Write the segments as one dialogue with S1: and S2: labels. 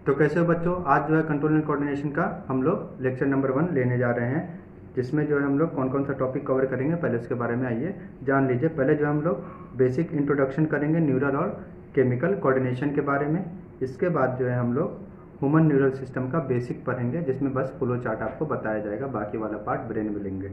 S1: तो कैसे हो बच्चों, आज जो है कंट्रोल एंड कोऑर्डिनेशन का हम लोग लेक्चर नंबर 1 लेने जा रहे हैं, जिसमें जो है हम लोग कौन कौन सा टॉपिक कवर करेंगे पहले उसके बारे में आइए जान लीजिए। पहले जो हम लोग बेसिक इंट्रोडक्शन करेंगे न्यूरल और केमिकल कोऑर्डिनेशन के बारे में। इसके बाद जो है हम लोग ह्यूमन न्यूरल सिस्टम का बेसिक पढ़ेंगे, जिसमें बस फ्लो चार्ट आपको बताया जाएगा, बाकी वाला पार्ट ब्रेन में लेंगे।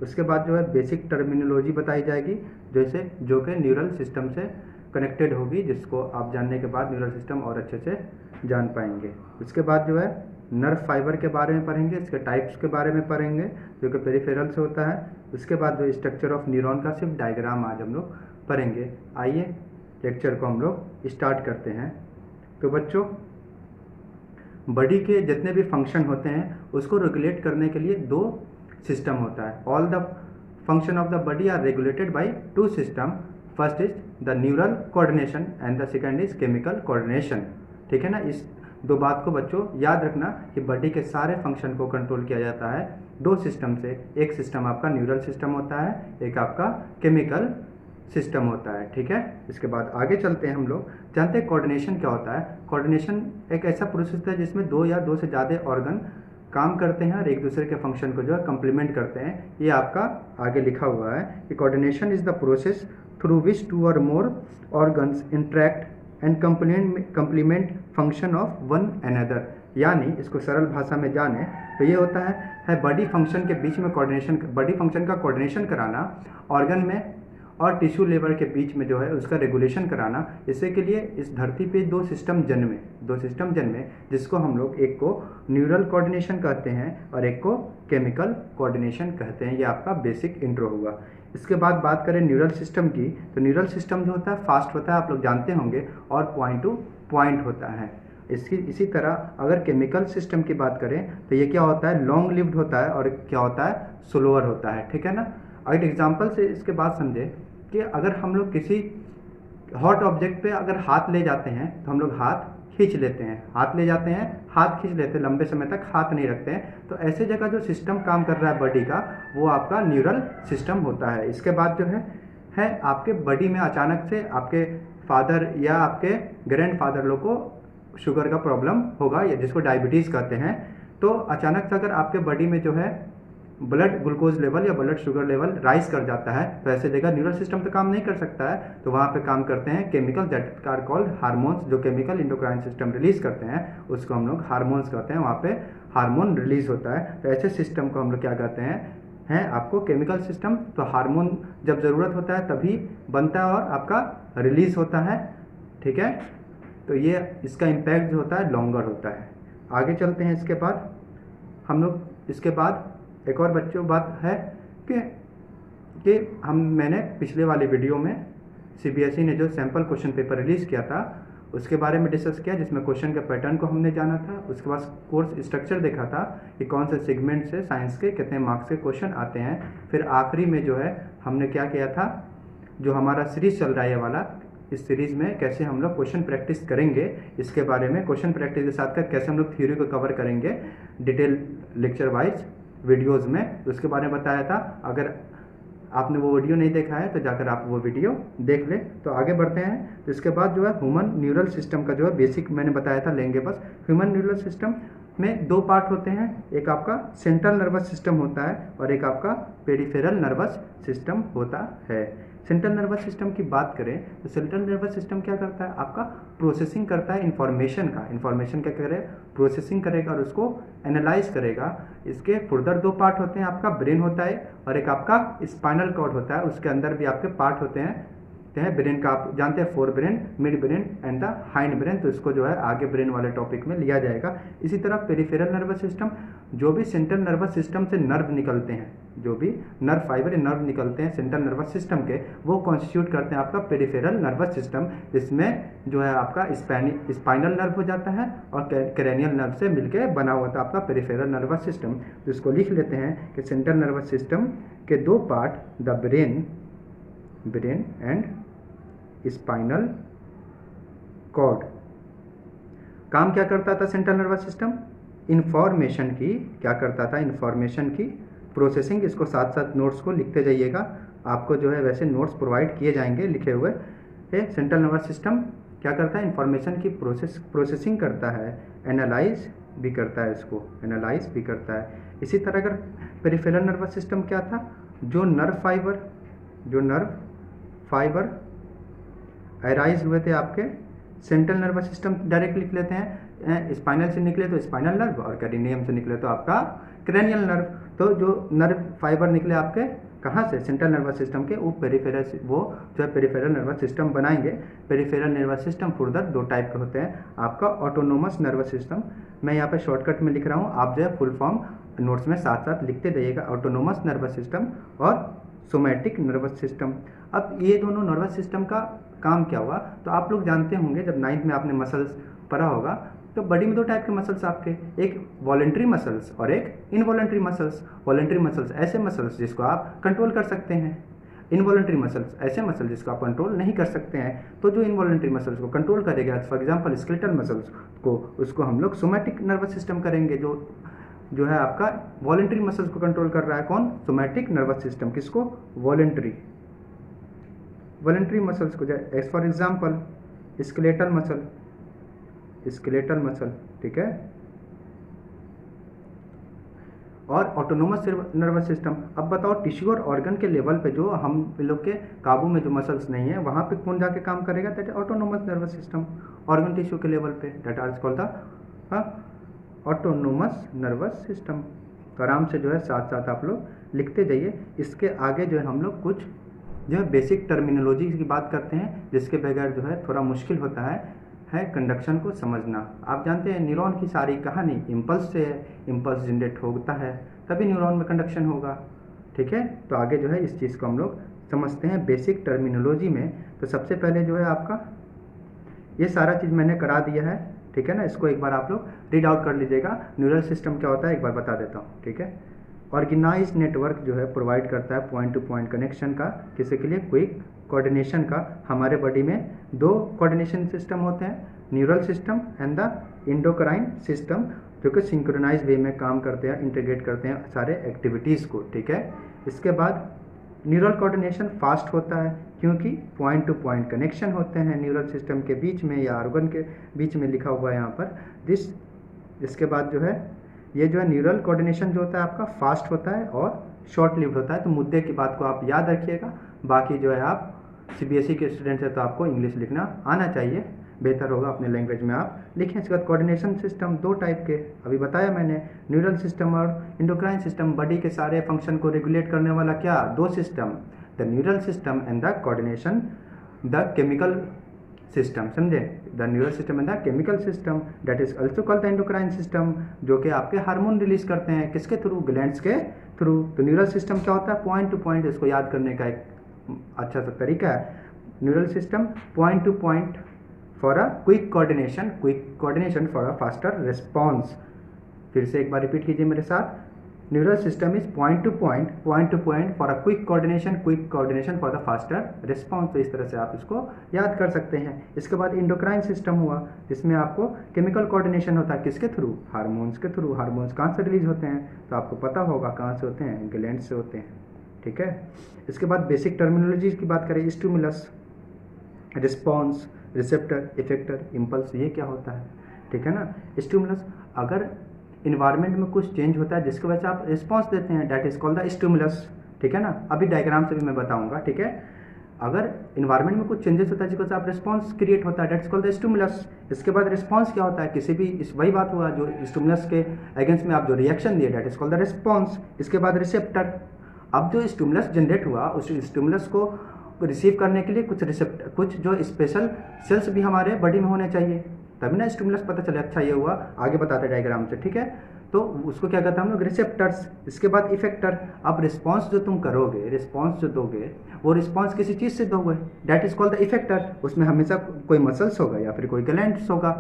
S1: उसके बाद जो है बेसिक टर्मिनोलॉजी बताई जाएगी, जैसे जो कि न्यूरल सिस्टम से कनेक्टेड होगी, जिसको आप जानने के बाद न्यूरल सिस्टम और अच्छे से जान पाएंगे। उसके बाद जो है नर्व फाइबर के बारे में पढ़ेंगे, इसके टाइप्स के बारे में पढ़ेंगे जो कि पेरिफेरल से होता है। उसके बाद जो स्ट्रक्चर ऑफ न्यूरॉन का सिर्फ डायग्राम आज हम लोग पढ़ेंगे। आइए लेक्चर को हम लोग स्टार्ट करते हैं। तो बच्चों, बॉडी के जितने भी फंक्शन होते हैं उसको रेगुलेट करने के लिए दो सिस्टम होता है। All the function of the body are regulated by two system. First is the neural coordination and the second is chemical coordination. ठीक है ना, इस दो बात को बच्चों याद रखना कि बॉडी के सारे फंक्शन को कंट्रोल किया जाता है दो सिस्टम से। एक सिस्टम आपका न्यूरल सिस्टम होता है, एक आपका केमिकल सिस्टम होता है। ठीक है, इसके बाद आगे चलते हैं। हम लोग जानते हैं कोऑर्डिनेशन क्या होता है। कोऑर्डिनेशन एक ऐसा प्रोसेस है जिसमें दो या दो से ज़्यादा ऑर्गन काम करते हैं और एक दूसरे के फंक्शन को जो है कंप्लीमेंट करते हैं। ये आपका आगे लिखा हुआ है कि coordination is the process through which two or more organs interact and complement function of one another. यानी इसको सरल भाषा में जाने तो ये होता है बॉडी फंक्शन के बीच में कोऑर्डिनेशन, बॉडी फंक्शन का कोऑर्डिनेशन कराना, ऑर्गन में और टिश्यू लेवल के बीच में जो है उसका रेगुलेशन कराना। इससे के लिए इस धरती पे दो सिस्टम जन्मे, जिसको हम लोग एक को न्यूरल कोऑर्डिनेशन कहते हैं और एक को केमिकल कोऑर्डिनेशन कहते हैं। ये आपका बेसिक इंट्रो हुआ। इसके बाद बात करें न्यूरल सिस्टम की, तो न्यूरल सिस्टम जो होता है फास्ट होता है, आप लोग जानते होंगे, और पॉइंट टू पॉइंट होता है। इसी तरह अगर केमिकल सिस्टम की बात करें तो ये क्या होता है, लॉन्ग लिव्ड होता है और क्या होता है, स्लोअर होता है। ठीक है ना, अगर एग्जाम्पल से इसके बाद समझे कि अगर हम लोग किसी हॉट ऑब्जेक्ट पे अगर हाथ ले जाते हैं तो हम लोग हाथ खींच लेते हैं, हाथ खींच लेते हैं, लंबे समय तक हाथ नहीं रखते हैं। तो ऐसे जगह जो सिस्टम काम कर रहा है बॉडी का, वो आपका न्यूरल सिस्टम होता है। इसके बाद जो है आपके बॉडी में अचानक से आपके फादर या आपके ग्रैंड फादर लोग को शुगर का प्रॉब्लम होगा, या जिसको डायबिटीज़ कहते हैं। तो अचानक से अगर आपके बॉडी में जो है ब्लड ग्लूकोज लेवल या ब्लड शुगर लेवल राइज कर जाता है, तो ऐसे जगह न्यूरल सिस्टम तो काम नहीं कर सकता है, तो वहाँ पे काम करते हैं chemical that are called hormones. जो केमिकल इंडोक्राइन सिस्टम रिलीज करते हैं उसको हम लोग हार्मोन्स कहते हैं, वहाँ पे हार्मोन रिलीज होता है। तो ऐसे सिस्टम को हम लोग क्या कहते हैं आपको केमिकल सिस्टम। तो हार्मोन जब ज़रूरत होता है तभी बनता है और आपका रिलीज होता है। ठीक है, तो ये इसका इम्पैक्ट जो होता है लॉन्गर होता है। आगे चलते हैं। इसके बाद हम लोग इसके बाद एक और बच्चों बात है कि मैंने पिछले वाले वीडियो में सीबीएसई ने जो सैम्पल क्वेश्चन पेपर रिलीज़ किया था उसके बारे में डिस्कस किया, जिसमें क्वेश्चन के पैटर्न को हमने जाना था। उसके बाद कोर्स स्ट्रक्चर देखा था कि कौन से सेगमेंट से साइंस के कितने मार्क्स के क्वेश्चन आते हैं। फिर आखिरी में जो है हमने क्या किया था, जो हमारा सीरीज चल रहा है ये वाला, इस सीरीज़ में कैसे हम लोग क्वेश्चन प्रैक्टिस करेंगे, इसके बारे में क्वेश्चन प्रैक्टिस के साथ कैसे हम लोग थ्योरी को कवर करेंगे डिटेल लेक्चर वाइज वीडियोज़ में, तो उसके बारे में बताया था। अगर आपने वो वीडियो नहीं देखा है तो जाकर आप वो वीडियो देख लें। तो आगे बढ़ते हैं। तो इसके बाद जो है ह्यूमन न्यूरल सिस्टम का जो है बेसिक मैंने बताया था, लेंगे बस। ह्यूमन न्यूरल सिस्टम में दो पार्ट होते हैं, एक आपका सेंट्रल नर्वस सिस्टम होता है और एक आपका पेरिफेरल नर्वस सिस्टम होता है। सेंट्रल नर्वस सिस्टम की बात करें तो सेंट्रल नर्वस सिस्टम क्या करता है, आपका प्रोसेसिंग करता है इन्फॉर्मेशन क्या करे, प्रोसेसिंग करेगा और उसको एनालाइज करेगा। इसके फर्दर दो पार्ट होते हैं, आपका ब्रेन होता है और एक आपका स्पाइनल कॉर्ड होता है। उसके अंदर भी आपके पार्ट होते हैं ब्रेन का, आप जानते हैं fore brain, mid brain and the hind brain. तो इसको जो है आगे ब्रेन वाले टॉपिक में लिया जाएगा। इसी तरह पेरिफेरल नर्वस सिस्टम, जो भी सेंट्रल नर्वस सिस्टम से नर्व निकलते हैं, जो भी नर्व फाइबर नर्व निकलते हैं सेंट्रल नर्वस सिस्टम के, वो कॉन्स्टिट्यूट करते हैं आपका पेरिफेरल नर्वस सिस्टम। इसमें जो है आपका स्पाइनल नर्व हो जाता है और क्रेनियल नर्व से मिलकर बना हुआ था आपका पेरिफेरल नर्वस सिस्टम। तो इसको लिख लेते हैं कि सेंट्रल नर्वस सिस्टम के दो part, the brain and spinal cord. काम क्या करता था सेंट्रल नर्वस सिस्टम, इंफॉर्मेशन की क्या करता था, इंफॉर्मेशन की प्रोसेसिंग। इसको साथ साथ नोट्स को लिखते जाइएगा, आपको जो है वैसे नोट्स प्रोवाइड किए जाएंगे लिखे हुए। सेंट्रल नर्वस सिस्टम क्या करता है, इंफॉर्मेशन की प्रोसेसिंग करता है, एनालाइज भी करता है, इसको एनालाइज भी करता है। इसी तरह अगर पेरिफेरल नर्वस सिस्टम क्या था, जो नर्व फाइबर अराइज हुए थे आपके सेंट्रल नर्वस सिस्टम, डायरेक्ट लिख लेते हैं, स्पाइनल से निकले तो स्पाइनल नर्व और कैरिनियम से निकले तो आपका क्रेनियल नर्व। तो जो नर्व फाइबर निकले आपके कहाँ से, सेंट्रल नर्वस सिस्टम के, वो पेरिफेरल, वो जो है पेरिफेरल नर्वस सिस्टम बनाएंगे। पेरिफेरल नर्वस सिस्टम फर्दर दो टाइप के होते हैं, आपका ऑटोनोमस नर्वस सिस्टम, मैं यहाँ पे शॉर्टकट में लिख रहा हूँ, आप जो है फुल फॉर्म नोट्स में साथ साथ लिखते जाइएगा, ऑटोनोमस नर्वस सिस्टम और सोमैटिक नर्वस सिस्टम। अब ये दोनों नर्वस सिस्टम का काम क्या हुआ, तो आप लोग जानते होंगे जब 9th में आपने मसल्स पढ़ा होगा, तो बॉडी में दो टाइप के मसल्स आपके, एक वॉलेंट्री मसल्स और एक इनवॉलेंट्री मसल्स। वॉलेंट्री मसल्स ऐसे मसल्स जिसको आप कंट्रोल कर सकते हैं, इनवॉलेंट्री मसल्स ऐसे मसल जिसको आप कंट्रोल नहीं कर सकते हैं। तो जो इनवॉलेंट्री मसल्स को कंट्रोल करेगा, फॉर एग्जांपल स्केलेटल मसल्स को, उसको हम लोग सोमैटिक नर्वस सिस्टम करेंगे। जो है आपका वॉलेंट्री मसल्स को कंट्रोल कर रहा है कौन, सोमैटिक नर्वस सिस्टम। किसको, वॉलेंट्री मसल्स को, as for example skeletal muscle, ठीक है। और ऑटोनोमस नर्वस सिस्टम, अब बताओ टिश्यू और ऑर्गन के लेवल पे जो हम लोग के काबू में जो मसल्स नहीं है, वहाँ पे कौन जाके काम करेगा, that is autonomous nervous system. Organ tissue के लेवल पे that are called the autonomous nervous system. तो आराम से जो है साथ साथ आप लोग लिखते जाइए। इसके आगे जो है हम लोग कुछ जो है बेसिक टर्मिनोलॉजी की बात करते हैं, जिसके बगैर जो है थोड़ा मुश्किल होता है कंडक्शन को समझना। आप जानते हैं न्यूरॉन की सारी कहानी इम्पल्स से है, इम्पल्स जनरेट होता है तभी न्यूरॉन में कंडक्शन होगा, ठीक है। तो आगे जो है इस चीज़ को हम लोग समझते हैं बेसिक टर्मिनोलॉजी में। तो सबसे पहले जो है आपका ये सारा चीज़ मैंने करा दिया है, ठीक है ना। इसको एक बार आप लोग रीड आउट कर लीजिएगा। न्यूरल सिस्टम क्या होता है एक बार बता देता हूँ, ठीक है। ऑर्गेनाइज नेटवर्क जो है प्रोवाइड करता है पॉइंट टू पॉइंट कनेक्शन का, किसी के लिए क्विक कोऑर्डिनेशन का। हमारे बॉडी में दो कोऑर्डिनेशन सिस्टम होते हैं, neural system and the endocrine system, जो कि सिंक्रोनाइज वे में काम करते हैं, इंटीग्रेट करते हैं सारे एक्टिविटीज़ को, ठीक है। इसके बाद न्यूरल कोऑर्डिनेशन फास्ट होता है क्योंकि पॉइंट टू पॉइंट कनेक्शन होते हैं न्यूरल सिस्टम के बीच में या ऑर्गन के बीच में, लिखा हुआ है यहाँ पर दिस। इसके बाद जो है ये जो है न्यूरल कोऑर्डिनेशन जो होता है आपका फास्ट होता है और शॉर्ट लिव्ड होता है। तो मुद्दे की बात को आप याद रखिएगा। बाकी जो है आप CBSE के स्टूडेंट है तो आपको इंग्लिश लिखना आना चाहिए, बेहतर होगा अपने लैंग्वेज में आप लिखें। इसके बाद कोऑर्डिनेशन सिस्टम दो टाइप के अभी बताया मैंने, न्यूरल सिस्टम और एंडोक्राइन सिस्टम। बॉडी के सारे फंक्शन को रेगुलेट करने वाला क्या, दो system, the neural system and the coordination the chemical system, समझे, the neural system and the chemical system, that is also called the endocrine system, जो कि आपके हार्मोन रिलीज करते हैं, किसके थ्रू, ग्लैंड्स के थ्रू। तो न्यूरल सिस्टम क्या होता है, पॉइंट टू पॉइंट, इसको याद करने का एक अच्छा सा तरीका है। Neural system point two point for a quick coordination for a faster response. फिर से एक बार रिपीट कीजिए मेरे साथ, neural system is point two point for a quick coordination for the faster response. तो इस तरह से आप इसको याद कर सकते हैं। इसके बाद एंडोक्राइन सिस्टम हुआ, जिसमें आपको केमिकल कोऑर्डिनेशन होता है, किसके थ्रू, हार्मोन्स के थ्रू। हार्मोन्स कहाँ से रिलीज होते हैं, तो आपको पता होगा कहाँ से होते हैं, ग्लैंड से होते हैं, ठीक है। इसके बाद बेसिक टर्मिनोलॉजी की बात करें, stimulus, response, receptor, effector, impulse, ये क्या होता है, ठीक है ना। स्टिमुलस, अगर इन्वायरमेंट में कुछ चेंज होता है जिसकी वजह से आप रिस्पॉन्स देते हैं, that is called the stimulus, ठीक है ना। अभी डायग्राम से भी मैं बताऊंगा, ठीक है। अगर इन्वायरमेंट में कुछ चेंजेस होता है जिसकी वजह से आप रिस्पॉन्स क्रिएट होता है, that is called the stimulus. इसके बाद रिस्पॉन्स क्या होता है, किसी भी वही बात हुआ जो स्टिमुलस के अगेंस्ट में आप जो रिएक्शन दिए, that is called the response. इसके बाद रिसेप्टर, अब जो स्टिमुलस जनरेट हुआ उस स्टिमुलस को रिसीव करने के लिए कुछ जो स्पेशल सेल्स भी हमारे बॉडी में होने चाहिए, तभी ना स्टिमुलस पता चले। अच्छा ये हुआ, आगे बताते डायग्राम से, ठीक है। तो उसको क्या कहते हैं हम लोग, रिसेप्टर्स। इसके बाद इफेक्टर, अब रिस्पॉन्स जो तुम करोगे, रिस्पॉन्स जो दोगे, वो रिस्पॉन्स किसी चीज़ से दोगे, that is called the effector. उसमें हमेशा कोई मसल्स होगा या फिर कोई ग्लैंड्स होगा,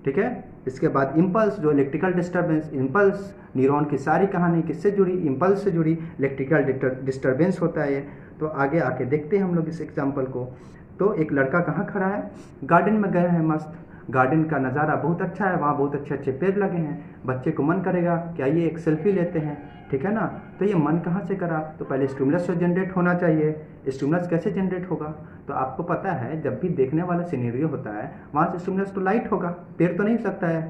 S1: ठीक है। इसके बाद इम्पल्स, जो इलेक्ट्रिकल डिस्टर्बेंस, इम्पल्स न्यूरॉन की सारी कहानी किससे जुड़ी, इम्पल्स से जुड़ी, इलेक्ट्रिकल डिस्टर्बेंस होता है ये। तो आगे आके देखते हैं हम लोग इस एग्जाम्पल को। तो एक लड़का कहाँ खड़ा है, गार्डन में गए हैं, मस्त गार्डन का नज़ारा बहुत अच्छा है, वहाँ बहुत अच्छे अच्छे पेड़ लगे हैं, बच्चे को मन करेगा कि आइए एक सेल्फी लेते हैं, ठीक है ना। तो ये मन कहाँ से करा, तो पहले स्टिमुलस से जनरेट होना चाहिए। स्टिमुलस कैसे जनरेट होगा, तो आपको पता है जब भी देखने वाला सिनेरियो होता है वहाँ से स्टिमुलस तो लाइट होगा, पेड़ तो नहीं हो सकता है,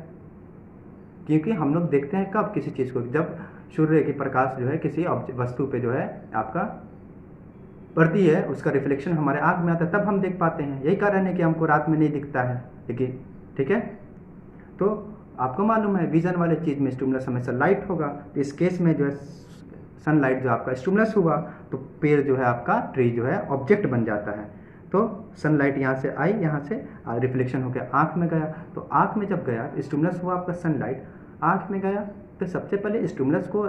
S1: क्योंकि हम लोग देखते हैं कब किसी चीज़ को, जब सूर्य की प्रकाश जो है किसी वस्तु पे जो है आपका पड़ती है, उसका रिफ्लेक्शन हमारे आँख में आता है, तब हम देख पाते हैं। यही कारण है कि हमको रात में नहीं दिखता है, लेकिन ठीक है। तो आपको मालूम है विजन वाले चीज़ में स्टिमुलस हमेशा लाइट होगा, तो इस केस में जो है सनलाइट जो आपका स्टिमुलस हुआ तो पेड़ जो है आपका ट्री जो है ऑब्जेक्ट बन जाता है। तो सनलाइट यहाँ से आई, यहाँ से रिफ्लेक्शन होकर आँख में गया, तो आँख में जब गया स्टिमुलस हुआ आपका, सनलाइट आँख में गया, तो सबसे पहले स्टिमुलस को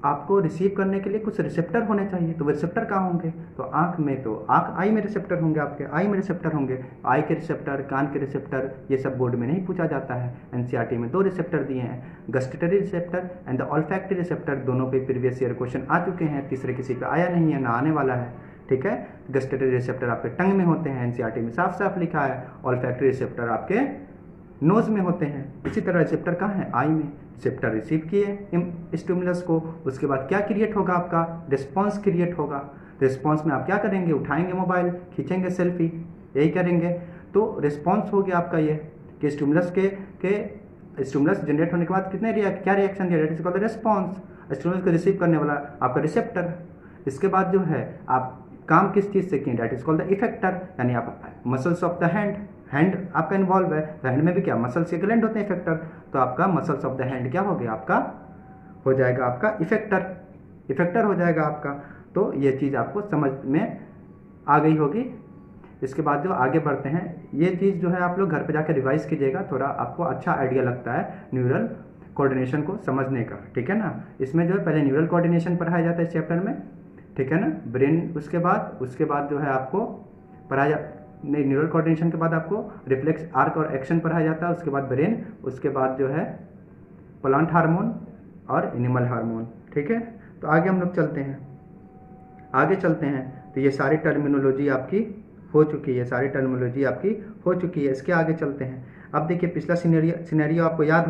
S1: आपको रिसीव करने के लिए कुछ रिसेप्टर होने चाहिए, तो वो रिसेप्टर कहाँ होंगे, तो आँख में, तो आँख आई में रिसेप्टर होंगे, आपके आई में रिसेप्टर होंगे, आई के रिसेप्टर, कान के रिसेप्टर, ये सब बोर्ड में नहीं पूछा जाता है। एनसीईआरटी में 2 रिसेप्टर दिए हैं, gustatory receptor and the olfactory receptor, दोनों पे प्रीवियस ईयर क्वेश्चन आ चुके हैं, तीसरे किसी पे आया नहीं है, ना आने वाला है, ठीक है। गस्टेटरी रिसेप्टर आपके टंग में होते हैं, एनसीईआरटी में साफ साफ लिखा है, ऑल्फैक्टरी रिसेप्टर आपके नोज में होते हैं। इसी तरह रिसेप्टर कहाँ है, आई में। रिसेप्टर रिसीव किए स्टिमुलस को, उसके बाद क्या क्रिएट होगा आपका, रिस्पॉन्स क्रिएट होगा। रिस्पॉन्स में आप क्या करेंगे, उठाएंगे मोबाइल, खींचेंगे सेल्फी, यही करेंगे। तो रिस्पॉन्स हो गया आपका ये कि स्टिमुलस के स्टिमुलस जनरेट होने के बाद कितने क्या रिएक्शन दिया, that is called the response. Stimulus को रिसीव करने वाला आपका रिसेप्टर। इसके बाद जो है आप काम किस चीज़ से किए, that is called the effector, यानी आप मसल्स ऑफ द हैंड आपका इन्वॉल्व है, तो हैंड में भी क्या मसल्स के ग्लैंड होते हैं इफेक्टर, तो आपका मसल्स ऑफ द हैंड क्या हो गया, आपका हो जाएगा आपका इफेक्टर हो जाएगा आपका। तो ये चीज़ आपको समझ में आ गई होगी। इसके बाद जो आगे बढ़ते हैं, ये चीज़ जो है आप लोग घर पे जाकर रिवाइज कीजिएगा, थोड़ा आपको अच्छा आइडिया लगता है न्यूरल कोऑर्डिनेशन को समझने का, ठीक है ना। इसमें जो है पहले न्यूरल कोऑर्डिनेशन पढ़ाया जाता है इस चैप्टर में, ठीक है ना, ब्रेन। उसके बाद जो है आपको पढ़ाया नहीं, न्यूरल कोऑर्डिनेशन के बाद आपको रिफ्लेक्स आर्क और एक्शन पढ़ाया जाता है, उसके बाद ब्रेन, उसके बाद जो है प्लांट हार्मोन और एनिमल हार्मोन, ठीक है। तो आगे हम लोग चलते हैं, तो ये सारी टर्मिनोलॉजी आपकी हो चुकी है, इसके आगे चलते हैं। अब देखिए पिछला सिनेरियो आपको याद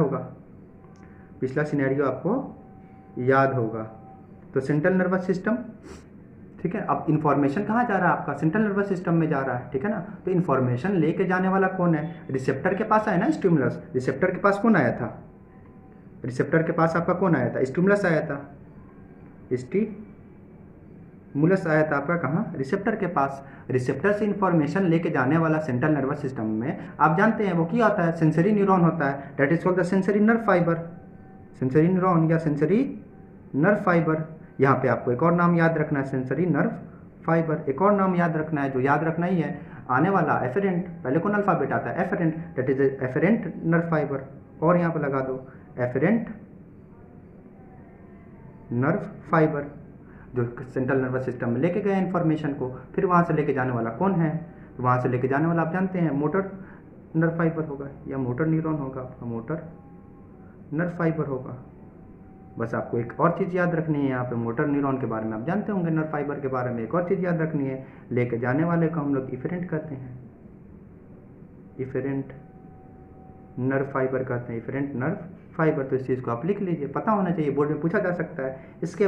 S1: होगा, तो सेंट्रल नर्वस सिस्टम, ठीक है। अब इन्फॉर्मेशन कहाँ जा रहा है आपका, सेंट्रल नर्वस सिस्टम में जा रहा है, ठीक है ना। तो इन्फॉर्मेशन लेके जाने वाला कौन है, रिसेप्टर के पास आया ना स्टिमुलस। रिसेप्टर के पास कौन आया था, रिसेप्टर के पास आपका कौन आया था, स्टिमुलस आया था, स्टिमुलस आया था आपका कहाँ, रिसेप्टर के पास। रिसेप्टर से इन्फॉर्मेशन लेके जाने वाला सेंट्रल नर्वस सिस्टम में आप जानते हैं वो क्या होता है, सेंसरी न्यूरॉन होता है, that is called the sensory nerve fibre, sensory neuron या सेंसरी नर्व फाइबर। यहाँ पे आपको एक और नाम याद रखना है, सेंसरी नर्व फाइबर, एक और नाम याद रखना है, जो याद रखना ही है आने वाला एफरेंट, पहले कौन अल्फाबेट आता है, afferent, that is afferent nerve fibre, और यहाँ पे लगा दो एफरेंट नर्व फाइबर, जो सेंट्रल नर्वस सिस्टम में लेके गए इन्फॉर्मेशन को। फिर वहाँ से लेके जाने वाला कौन है, वहाँ से लेके जाने वाला आप जानते हैं मोटर नर्व फाइबर होगा या मोटर न्यूरॉन होगा, आपका मोटर नर्व फाइबर होगा। बस आपको एक और चीज़ याद रखनी है, यहाँ पे मोटर न्यूरॉन के बारे में आप जानते होंगे, नर्व फाइबर के बारे में एक और चीज़ याद रखनी है, लेके जाने वाले को हम लोग इफेरेंट कहते हैं, इफेरेंट नर्व फाइबर कहते हैं, इफेरेंट नर्व फाइबर। तो इस चीज़ को आप लिख लीजिए, पता होना चाहिए, बोर्ड में पूछा जा सकता है। इसके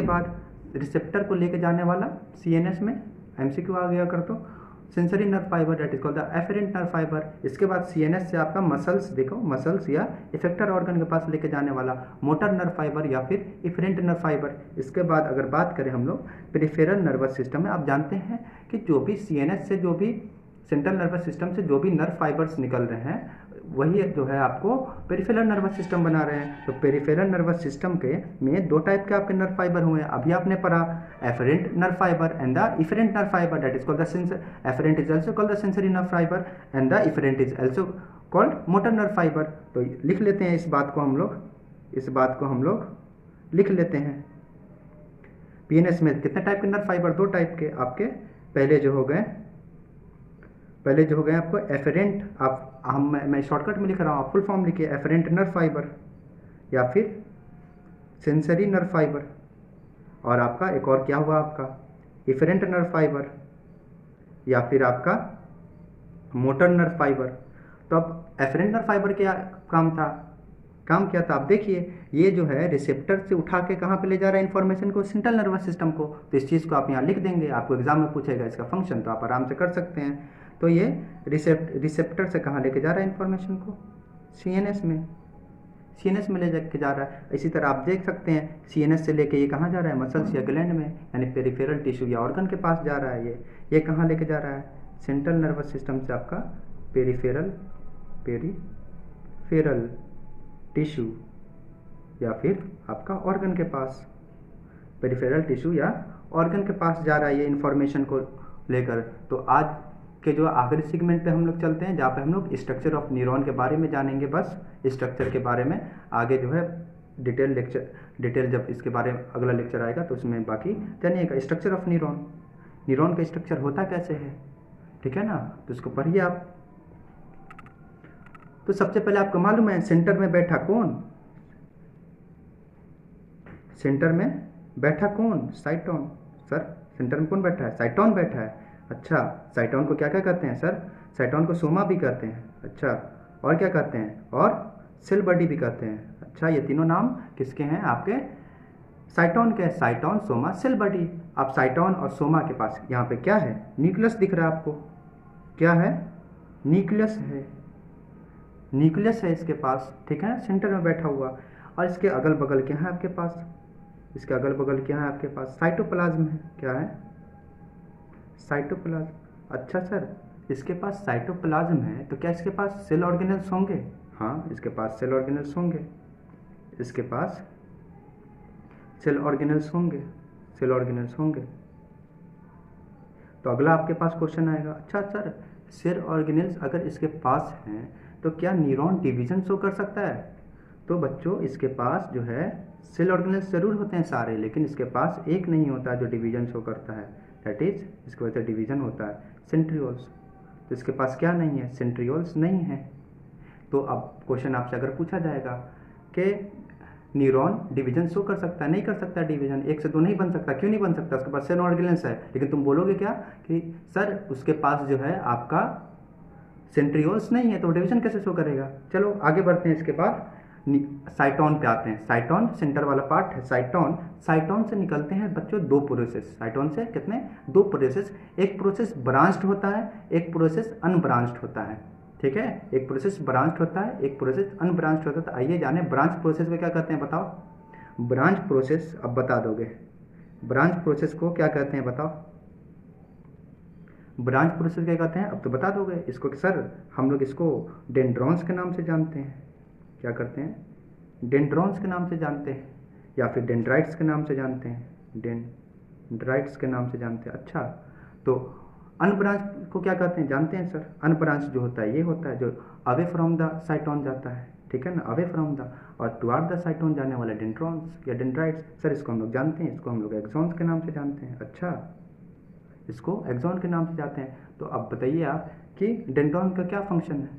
S1: बाद रिसेप्टर को लेके जाने वाला CNS में MCQ आ गया कर, तो sensory nerve fibre, that is called the afferent nerve fibre. इसके बाद CNS से आपका मसल्स, देखो मसल्स या इफेक्टर ऑर्गन के पास लेके जाने वाला मोटर नर्व फाइबर या फिर इफरेंट नर्व फाइबर। इसके बाद अगर बात करें हम लोग पेरिफेरल नर्वस सिस्टम में, आप जानते हैं कि जो भी CNS से, जो भी सेंट्रल नर्वस सिस्टम से जो भी नर्व फाइबर्स निकल रहे हैं, वही जो है आपको पेरिफेरल नर्वस सिस्टम बना रहे हैं। तो पेरिफेरल नर्वस सिस्टम के में 2 टाइप के आपके नर्व फाइबर हुए हैं, अभी आपने पढ़ा afferent nerve fibre and the efferent nerve fibre, that is called the afferent is also called the sensory nerve fibre and the efferent is also called motor nerve fibre. तो लिख लेते हैं इस बात को हम लोग लिख लेते हैं। PNS में कितने टाइप के नर्व फाइबर, 2 टाइप के आपके, पहले जो हो गए आपको एफरेंट, मैं शॉर्टकट में लिख रहा हूँ, आप फुल फॉर्म लिखिए, एफरेंट नर्व फाइबर या फिर सेंसरी नर्व फाइबर, और आपका एक और क्या हुआ आपका इफरेंट नर्व फाइबर या फिर आपका मोटर नर्व फाइबर। तो अब एफरेंट नर्व फाइबर क्या काम क्या था, आप देखिए ये जो है रिसेप्टर से उठा के कहाँ पे ले जा रहा है इन्फॉर्मेशन को, सेंट्रल नर्वस सिस्टम को। तो इस चीज़ को आप यहाँ लिख देंगे, आपको एग्जाम में पूछेगा इसका फंक्शन, तो आप आराम से कर सकते हैं। तो ये रिसेप्टर से कहाँ लेके जा रहा है इन्फॉर्मेशन को, सीएनएस में, सीएनएस में ले जाके जा रहा है। इसी तरह आप देख सकते हैं सीएनएस से लेके ये कहाँ जा रहा है, मसल्स या ग्लैंड में, यानी पेरिफेरल टिश्यू या ऑर्गन के पास जा रहा है। ये कहाँ लेके जा रहा है, सेंट्रल नर्वस सिस्टम से आपका पेरिफेरल टिश्यू या फिर आपका ऑर्गन के पास, पेरिफेरल टिश्यू या ऑर्गन के पास जा रहा है ये इन्फॉर्मेशन को लेकर। तो आज के जो आखिरी सेगमेंट पे हम लोग चलते हैं, जहाँ पे हम लोग स्ट्रक्चर ऑफ न्यूरॉन के बारे में जानेंगे। बस स्ट्रक्चर के बारे में आगे जो है डिटेल जब इसके बारे में अगला लेक्चर आएगा तो उसमें बाकी जानिएगा। स्ट्रक्चर ऑफ न्यूरॉन का स्ट्रक्चर होता कैसे है, ठीक है ना, तो इसको पढ़िए आप। तो सबसे पहले आपको मालूम है सेंटर में बैठा कौन, सेंटर में बैठा कौन, साइटोन। सर सेंटर में कौन बैठा है, साइटोन बैठा है। अच्छा, साइटोन को क्या क्या कहते हैं सर, साइटोन को सोमा भी कहते हैं। अच्छा, और क्या कहते हैं, और सेल बॉडी भी कहते हैं। अच्छा, ये तीनों नाम किसके हैं आपके, साइटोन के, साइटोन, सोमा, सेल बॉडी। अब साइटोन और सोमा के पास यहाँ पे क्या है, न्यूक्लियस दिख रहा है आपको, क्या है, न्यूक्लियस है, न्यूक्लियस है इसके पास, ठीक है, सेंटर में बैठा हुआ। और इसके अगल बगल क्या है आपके पास, इसके अगल बगल क्या है आपके पास, साइटोप्लाज्म है। क्या है, साइटोप्लाज्म। अच्छा सर, इसके पास साइटोप्लाज्म है तो क्या इसके पास सेल ऑर्गेनल्स होंगे, हाँ इसके पास सेल ऑर्गेनल्स होंगे, इसके पास सेल ऑर्गेनल्स होंगे, सेल ऑर्गेनल्स होंगे। तो अगला आपके पास क्वेश्चन आएगा, अच्छा सर सेल ऑर्गेनल्स अगर इसके पास हैं तो क्या न्यूरॉन डिवीजन शो कर सकता है। तो बच्चों इसके पास जो है सेल ऑर्गेनल्स जरूर होते हैं सारे, लेकिन इसके पास एक नहीं होता जो डिवीजन शो करता है, दैट इज इसकी वजह से डिवीजन होता है, सेंट्रियोल्स। तो इसके पास क्या नहीं है, सेंट्रियोल्स नहीं है। तो अब क्वेश्चन आपसे अगर पूछा जाएगा कि न्यूरॉन डिवीजन शो कर सकता है, नहीं कर सकता डिवीजन, एक से दो नहीं बन सकता, क्यों नहीं बन सकता, उसके पास सेल ऑर्गेनल्स है। लेकिन तुम बोलोगे क्या कि सर उसके पास जो है आपका सेंट्रियोल्स नहीं है तो डिवीजन कैसे शो करेगा। चलो आगे बढ़ते हैं, इसके बाद साइटोन पे आते हैं। साइटोन सेंटर वाला पार्ट है, साइटोन से निकलते हैं बच्चों दो प्रोसेस, साइटोन से कितने, दो प्रोसेस। एक प्रोसेस ब्रांच्ड होता है, एक प्रोसेस अनब्रांच्ड होता है, ठीक है, एक प्रोसेस ब्रांच्ड होता है, एक प्रोसेस अनब्रांच्ड होता है। तो आइए जाने ब्रांच प्रोसेस को क्या कहते हैं, बताओ। ब्रांच प्रोसेस अब बता दोगे, ब्रांच प्रोसेस को क्या कहते हैं बताओ, ब्रांच प्रोसेस क्या कहते हैं अब तो बता दोगे इसको। सर हम लोग इसको डेंड्रॉन्स के नाम से जानते हैं, क्या करते हैं, डेंड्रॉन्स के नाम से जानते हैं, या फिर डेंड्राइट्स के नाम से जानते हैं, डेंड्राइट्स के नाम से जानते हैं। अच्छा, तो अनब्रांच को क्या कहते हैं जानते हैं सर, अनब्रांच जो होता है ये होता है जो अवे फ्रॉम द साइटोन जाता है, ठीक है ना, अवे फ्रॉम द, और टुवार्ड द साइटोन जाने वाला डेंड्रॉन्स या डेंड्राइट्स। सर इसको हम लोग जानते हैं, इसको हम लोग एक्सॉन्स के नाम से जानते हैं। अच्छा, इसको एक्सॉन के नाम से जाते हैं। तो अब बताइए आप कि डेंड्रॉन का क्या फंक्शन है,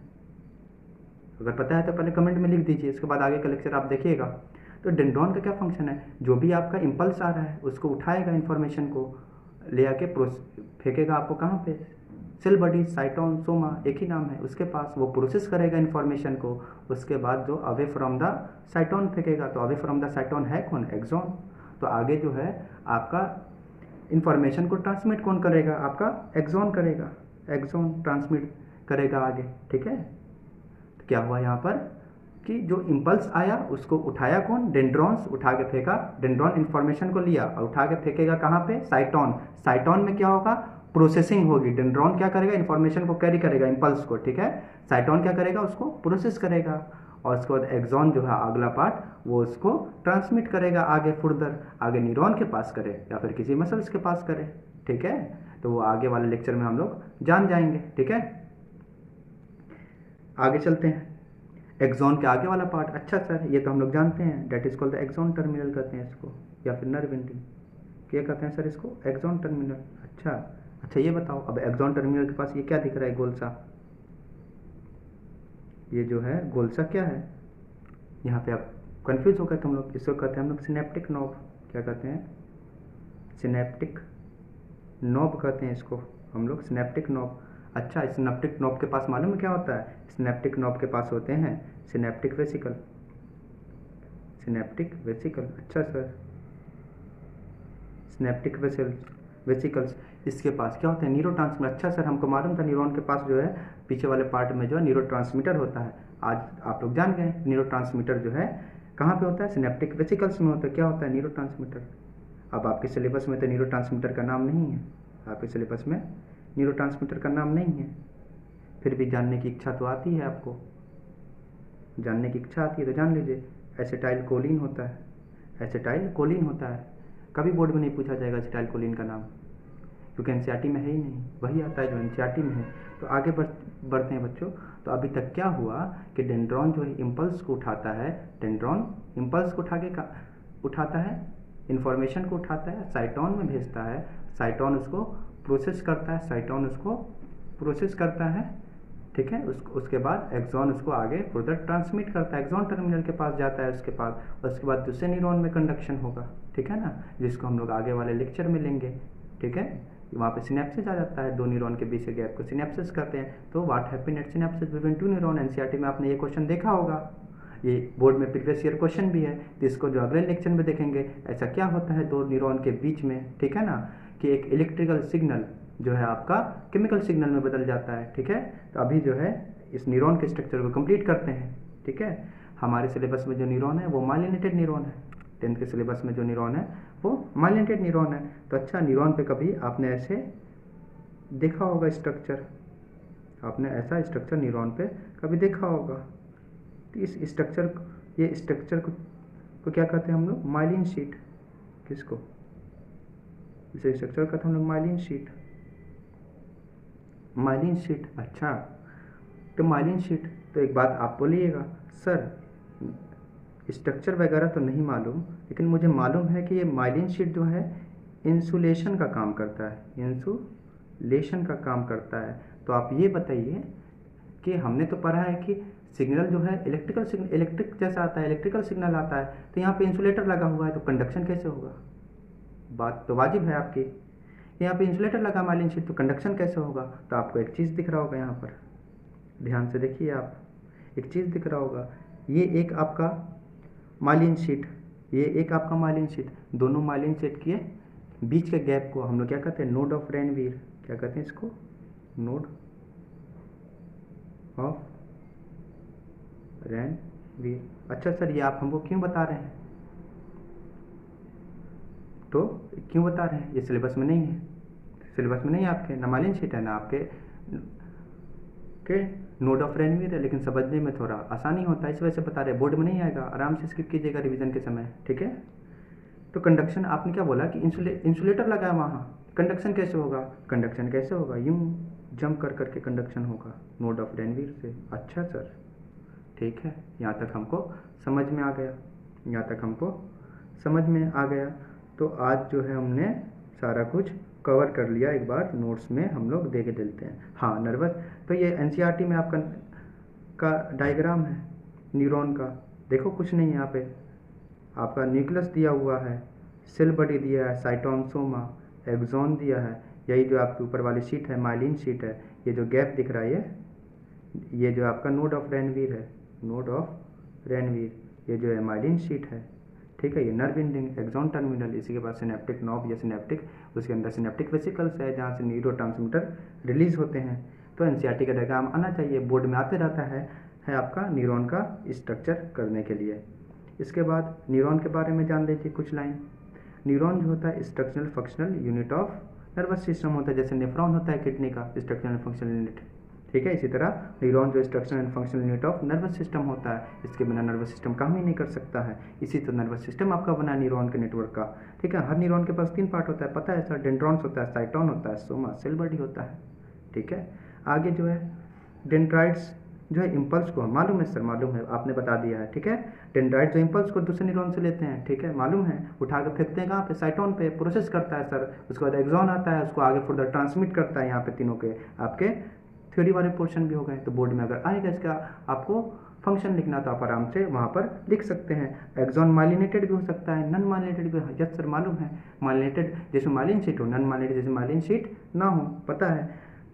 S1: अगर पता है तो पहले कमेंट में लिख दीजिए, इसके बाद आगे का लेक्चर आप देखिएगा। तो डेंड्रॉन का क्या फंक्शन है, जो भी आपका इम्पल्स आ रहा है उसको उठाएगा, इन्फॉर्मेशन को ले आके फेंकेगा आपको कहाँ पे, सेल बॉडी, साइटोन, सोमा एक ही नाम है उसके पास, वो प्रोसेस करेगा इन्फॉर्मेशन को, उसके बाद जो अवे फ्रॉम द साइटोन फेंकेगा। तो अवे फ्रॉम द साइटोन है कौन, एक्सॉन। तो आगे जो है आपका इन्फॉर्मेशन को ट्रांसमिट कौन करेगा, आपका एक्सॉन करेगा, एक्सॉन ट्रांसमिट करेगा आगे, ठीक है। तो क्या हुआ यहाँ पर कि जो इम्पल्स आया उसको उठाया कौन, डेंड्रॉन्स, उठा के फेंका, डेंड्रॉन इन्फॉर्मेशन को लिया और उठा के फेंकेगा कहाँ पे, साइटोन। साइटोन में क्या होगा, प्रोसेसिंग होगी, डेंड्रॉन क्या करेगा, इन्फॉर्मेशन को कैरी करेगा, इम्पल्स को, ठीक है, साइटोन क्या करेगा, उसको प्रोसेस करेगा, और उसके बाद एक्सॉन जो है अगला पार्ट वो उसको ट्रांसमिट करेगा आगे, फुर्दर आगे न्यूरॉन के पास करे या फिर किसी मसल्स के पास करे, ठीक है। तो वो आगे वाले लेक्चर में हम लोग जान जाएंगे, ठीक है। आगे चलते हैं, एक्सॉन के आगे वाला पार्ट। अच्छा सर ये तो हम लोग जानते हैं, that is called the axon terminal कहते हैं इसको, या फिर नर्व एंडिंग, क्या कहते हैं सर इसको, एक्सॉन टर्मिनल। अच्छा ये बताओ, अब एक्सॉन टर्मिनल के पास ये क्या दिख रहा है, गोल सा, ये जो है गोल सा क्या है, यहाँ पे आप कंफ्यूज हो गए तुम लोग, इसको कहते हैं हम लोग सिनेप्टिक नोब। क्या कहते हैं, सिनेप्टिक नोब कहते हैं इसको हम लोग, सिनेप्टिक नोब। अच्छा, सिनेप्टिक नॉब के पास मालूम है क्या होता है? सिनेप्टिक नॉब के पास होते हैं सिनेप्टिक वेसिकल। सिनेप्टिक वेसिकल, अच्छा सर, सिनेप्टिक वेसिकल्स, इसके पास क्या होता है? न्यूरोट्रांसमीटर। अच्छा सर, हमको मालूम था न्यूरॉन के पास जो है पीछे वाले पार्ट में जो है न्यूरोट्रांसमीटर होता है। आज आप लोग जान गए न्यूरोट्रांसमीटर जो है कहाँ पे होता है? सिनेप्टिक वेसिकल्स में होता है। क्या होता है न्यूरोट्रांसमीटर? अब आपके सिलेबस में तो न्यूरोट्रांसमीटर का नाम नहीं है, आपके सिलेबस में न्यूरोट्रांसमीटर का नाम नहीं है, फिर भी जानने की इच्छा तो आती है आपको, जानने की इच्छा आती है तो जान लीजिए। एसिटाइल कोलिन होता है, एसिटाइल कोलिन होता है। कभी बोर्ड में नहीं पूछा जाएगा एसिटाइल कोलिन का नाम, क्योंकि एनसीईआरटी में है ही नहीं, वही आता है जो एनसीईआरटी में है। तो आगे बढ़ते हैं बच्चों। तो अभी तक क्या हुआ कि डेंड्रॉन जो है इम्पल्स को उठाता है, डेंड्रॉन इम्पल्स को उठाता है, इन्फॉर्मेशन को उठाता है, साइटोन में भेजता है, साइटोन उसको प्रोसेस करता है, साइटोन उसको प्रोसेस करता है, ठीक है। उसके बाद एक्सॉन उसको आगे फर्दर ट्रांसमिट करता है, एक्सॉन टर्मिनल के पास जाता है उसके पास, और उसके बाद दूसरे न्यूरॉन में कंडक्शन होगा, ठीक है ना, जिसको हम लोग आगे वाले लेक्चर में लेंगे, ठीक है। वहाँ पे सिनेप्सिस आ जाता है, दो न्यूरॉन के बीच के गैप को सिनेप्सिस कहते हैं। तो what happened at synapses between two neuron? NCERT में आपने ये क्वेश्चन देखा होगा, ये बोर्ड में प्रीवियस ईयर क्वेश्चन भी है, तो इसको जो अगले लेक्चर में देखेंगे ऐसा क्या होता है दो न्यूरॉन के बीच में, ठीक है ना, कि एक इलेक्ट्रिकल सिग्नल जो है आपका केमिकल सिग्नल में बदल जाता है, ठीक है। तो अभी जो है इस न्यूरॉन के स्ट्रक्चर को कंप्लीट करते हैं, ठीक है। हमारे सिलेबस में जो न्यूरॉन है वो माइलिनेटेड न्यूरॉन है, 10th के सिलेबस में जो न्यूरॉन है वो माइलिनेटेड न्यूरॉन है। तो अच्छा, न्यूरॉन पे कभी आपने ऐसे देखा होगा स्ट्रक्चर, आपने ऐसा स्ट्रक्चर न्यूरॉन पे कभी देखा होगा। तो इस स्ट्रक्चर, ये स्ट्रक्चर को क्या कहते हैं हम लोग? Myelin sheath. किसको? इस स्ट्रक्चर कहते हैं हम लोग माइलिन शीट, माइलिन शीट। अच्छा, तो माइलिन शीट, तो एक बात आप बोलिएगा सर स्ट्रक्चर वगैरह तो नहीं मालूम, लेकिन मुझे मालूम है कि ये माइलिन शीट जो है इंसुलेशन का काम करता है, इंसुलेशन का काम करता है। तो आप ये बताइए कि हमने तो पढ़ा है कि सिग्नल जो है इलेक्ट्रिकल सिग्नल, इलेक्ट्रिक जैसा आता है, इलेक्ट्रिकल सिग्नल आता है, तो यहाँ पे इंसुलेटर लगा हुआ है तो कंडक्शन कैसे होगा? बात तो वाजिब है आपकी, यहाँ पे इंसुलेटर लगा माइलिन शीट तो कंडक्शन कैसे होगा? तो आपको एक चीज़ दिख रहा होगा यहाँ पर, ध्यान से देखिए आप, एक चीज़ दिख रहा होगा, ये एक आपका माइलिन शीट, ये एक आपका माइलिन शीट, दोनों माइलिन शीट के बीच के गैप को हम लोग क्या कहते हैं? Node of Ranvier. क्या कहते हैं इसको? Node of Ranvier. अच्छा सर, ये आप हमको क्यों बता रहे हैं? तो क्यों बता रहे हैं? ये सिलेबस में नहीं है, सिलेबस में नहीं है आपके, ना माइलिन शीट है ना आपके नोड ऑफ रेनवीर है, लेकिन समझने में थोड़ा आसानी होता है इस वजह से बता रहे हैं। बोर्ड में नहीं आएगा, आराम से स्किप कीजिएगा रिवीजन के समय, ठीक है। तो कंडक्शन आपने क्या बोला कि इंसुलेटर लगा है वहाँ, कंडक्शन कैसे होगा? कंडक्शन कैसे होगा? यूं जंप कर करके कंडक्शन होगा नोड ऑफ रेनवीर से। अच्छा सर, ठीक है, यहाँ तक हमको समझ में आ गया, यहाँ तक हमको समझ में आ गया। तो आज जो है हमने सारा कुछ कवर कर लिया, एक बार नोट्स में हम लोग देख लेते हैं। हाँ, नर्वस, तो ये एनसीईआरटी में आपका डायग्राम है न्यूरॉन का, देखो कुछ नहीं, यहाँ पे आपका न्यूक्लियस दिया हुआ है, सेल बॉडी दिया है, साइटोन, सोमा, एक्सॉन दिया है, यही जो आपके ऊपर वाली शीट है माइलिन शीट है, ये जो गैप दिख रहा है ये जो आपका नोड ऑफ रेनवीर है, नोड ऑफ रेनवीर, ये जो है माइलिन शीट है, ठीक है। ये नर्व एंडिंग, एक्सॉन टर्मिनल, इसी के बाद सिनेप्टिक नॉब या सिनेप्टिक, उसके अंदर सिनेप्टिक वेसिकल्स है जहाँ से न्यूरोट्रांसमीटर रिलीज होते हैं। तो एनसीईआरटी का डायग्राम आना चाहिए, बोर्ड में आते रहता है आपका न्यूरॉन का स्ट्रक्चर करने के लिए। इसके बाद न्यूरॉन के बारे में जान लीजिए कुछ लाइन। न्यूरॉन जो होता है structural functional unit of nervous system होता है, जैसे नेफ्रॉन होता है किडनी का स्ट्रक्चरल फंक्शनल यूनिट, ठीक है। इसी तरह न्यूरॉन जो structural and functional unit of nervous system होता है, इसके बिना नर्वस सिस्टम काम ही नहीं कर सकता है। इसी तरह नर्वस सिस्टम आपका बना है न्यूरॉन के नेटवर्क का, ठीक है। हर न्यूरॉन के पास 3 पार्ट होता है, पता है सर, डेंड्रॉन्स होता है, साइटोन होता है, सोमा, सेल बॉडी होता है, ठीक है। आगे जो है डेंड्राइट्स जो है इम्पल्स को, मालूम है सर, मालूम है, आपने बता दिया है, ठीक है। डेंड्राइट जो इम्पल्स को दूसरे न्यूरॉन से लेते हैं, ठीक है, मालूम है, उठा के फेंकते हैं कहाँ पे? साइटोन पे, प्रोसेस करता है सर, उसके बाद एक्सॉन आता है, उसको आगे फर्दर ट्रांसमिट करता है। यहाँ पे तीनों के आपके थ्योरी वाले पोर्शन भी हो गए। तो बोर्ड में अगर आएगा इसका आपको फंक्शन लिखना तो आप आराम से वहाँ पर लिख सकते हैं। एक्सॉन माइलिनेटेड भी हो सकता है, नॉन माइलिनेटेड भी, यस सर मालूम है, माइलिनेटेड जैसे माइलिन शीट हो, नॉन माइलिनेटेड जैसे माइलिन शीट ना हो, पता है।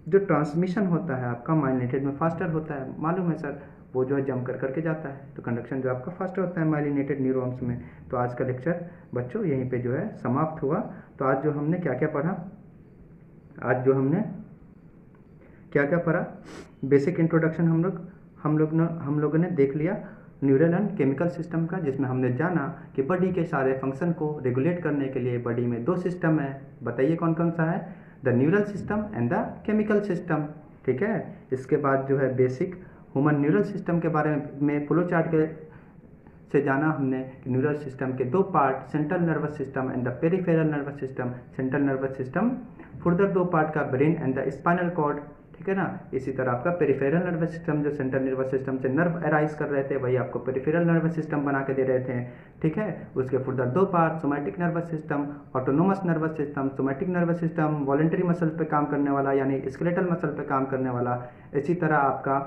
S1: जो ट्रांसमिशन होता है आपका माइलिनेटेड में फास्टर होता है, मालूम है सर, वो जो है जंप कर करके जाता है, तो कंडक्शन जो आपका फास्टर होता है माइलिनेटेड न्यूरॉन्स में। तो आज का लेक्चर बच्चों यहीं पे जो है समाप्त हुआ। तो आज जो हमने क्या क्या पढ़ा, आज जो हमने क्या क्या पढ़ा, बेसिक इंट्रोडक्शन हम लोगों ने देख लिया न्यूरल एंड केमिकल सिस्टम का, जिसमें हमने जाना कि बॉडी के सारे फंक्शन को रेगुलेट करने के लिए बॉडी में दो सिस्टम है। बताइए कौन कौन सा है, the neural system and the chemical system. ठीक है, इसके बाद जो है बेसिक ह्यूमन न्यूरल सिस्टम के बारे में फ्लो चार्ट के से जाना हमने कि न्यूरल सिस्टम के दो part, central nervous system and the peripheral nervous system. Central nervous system further दो पार्ट का, brain and the spinal cord. ठीक है ना, इसी तरह आपका पेरिफेरल नर्वस सिस्टम जो सेंट्रल नर्वस सिस्टम से नर्व अराइज कर रहे थे, वही आपको पेरिफेरल नर्वस सिस्टम बना के दे रहे थे। ठीक है, उसके फर्दर दो part, somatic nervous system, autonomous nervous system. Somatic nervous system voluntary muscle पे काम करने वाला, यानी स्केलेटल मसल पे काम करने वाला। इसी तरह आपका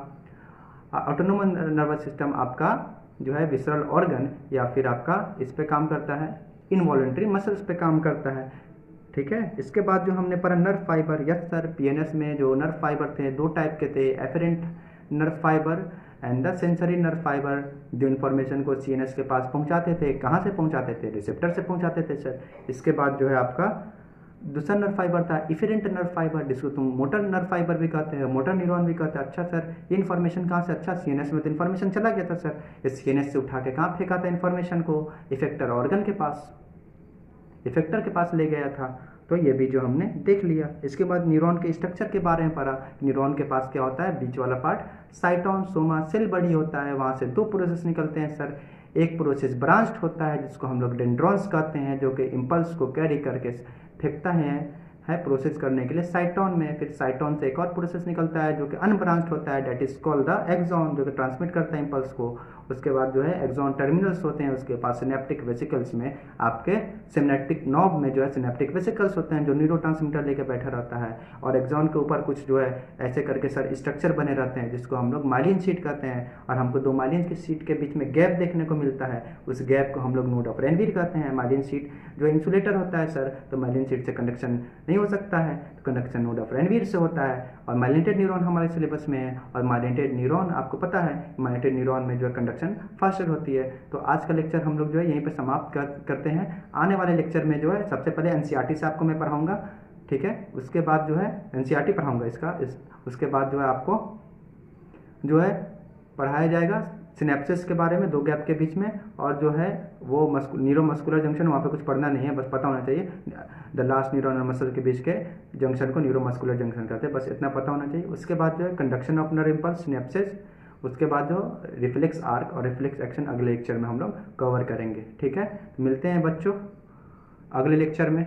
S1: ऑटोनोमस नर्वस सिस्टम आपका जो है विसरल ऑर्गन या फिर आपका इस पे काम करता है, इनवॉलंटरी मसल्स पे काम करता है। ठीक है, इसके बाद जो हमने पढ़ा nerve fibre. Yes sir, PNS में जो नर्व फाइबर थे दो टाइप के थे, afferent nerve fibre and the sensory nerve fibre, जो इन्फॉर्मेशन को सीएनएस के पास पहुंचाते थे। कहाँ से पहुंचाते थे, रिसेप्टर से पहुंचाते थे सर। इसके बाद जो है आपका दूसरा नर्व फाइबर था इफेरेंट नर्व फाइबर, जिसको तुम मोटर नर्व फाइबर भी कहते हैं, मोटर न्यूरॉन भी कहते हैं। अच्छा सर, ये इन्फॉर्मेशन कहाँ से, अच्छा सीएनएस में तो इन्फॉर्मेशन चला गया था सर, इस सीएनएस से उठा के कहाँ फेंका था इन्फॉर्मेशन को, इफेक्टर ऑर्गन के पास, इफेक्टर के पास ले गया था। तो ये भी जो हमने देख लिया। इसके बाद न्यूरॉन के स्ट्रक्चर के बारे में पढ़ा। न्यूरॉन के पास क्या होता है, बीच वाला part cyton, soma, cell body होता है, वहाँ से दो प्रोसेस निकलते हैं सर। एक प्रोसेस ब्रांच्ड होता है जिसको हम लोग डेंड्रॉन्स कहते हैं, जो कि इम्पल्स को कैरी करके फेंकता है प्रोसेस करने के लिए साइटोन में। फिर साइटोन से एक और प्रोसेस निकलता है जो कि अनब्रांच्ड होता है, that is called the axon, जो कि ट्रांसमिट करता है इम्पल्स को। उसके बाद जो है एक्सॉन टर्मिनल्स होते हैं, उसके पास सिनेप्टिक वेसिकल्स में आपके सिनेप्टिक नॉब में जो है सिनेप्टिक वेसिकल्स होते हैं, जो न्यूरोट्रांसमीटर लेकर बैठा रहता है। और एक्सॉन के ऊपर कुछ जो है ऐसे करके सर स्ट्रक्चर बने रहते हैं जिसको हम लोग माइलिन शीट कहते हैं। और हमको दो माइलिन की शीट के बीच में गैप देखने को मिलता है, उस गैप को हम लोग नोड ऑफ रेनवीर कहते हैं। माइलिन शीट जो इंसुलेटर होता है सर, तो माइलिन शीट से कंडक्शन नहीं हो सकता है, तो कंडक्शन नोड ऑफ रेनवीर से होता है। और माइलिनेटेड न्यूरॉन हमारे सिलेबस में है, और माइलिनेटेड न्यूरॉन आपको पता है, माइलिनेटेड न्यूरॉन में जो है कंडक्शन फास्टर होती है। तो आज का लेक्चर हम लोग जो है यहीं पे समाप्त करते हैं। आने वाले लेक्चर में जो है सबसे पहले एनसीईआरटी से आपको मैं पढ़ाऊंगा, ठीक है, उसके बाद जो है एनसीईआरटी पढ़ाऊंगा उसके बाद जो है आपको जो है पढ़ाया जाएगा सिनेप्सिस के बारे में, दो गैप के बीच में, और जो है वो न्यूरोमस्कुलर जंक्शन, वहाँ पे कुछ पढ़ना नहीं है, बस पता होना चाहिए द लास्ट न्यूरॉन और मसल के बीच के जंक्शन को न्यूरोमस्कुलर जंक्शन कहते हैं, बस इतना पता होना चाहिए। उसके बाद जो है conduction of nerve impulse, synapses, उसके बाद जो रिफ्लेक्स आर्क और रिफ्लेक्स एक्शन अगले लेक्चर में हम लोग कवर करेंगे। ठीक है, मिलते हैं बच्चों अगले लेक्चर में।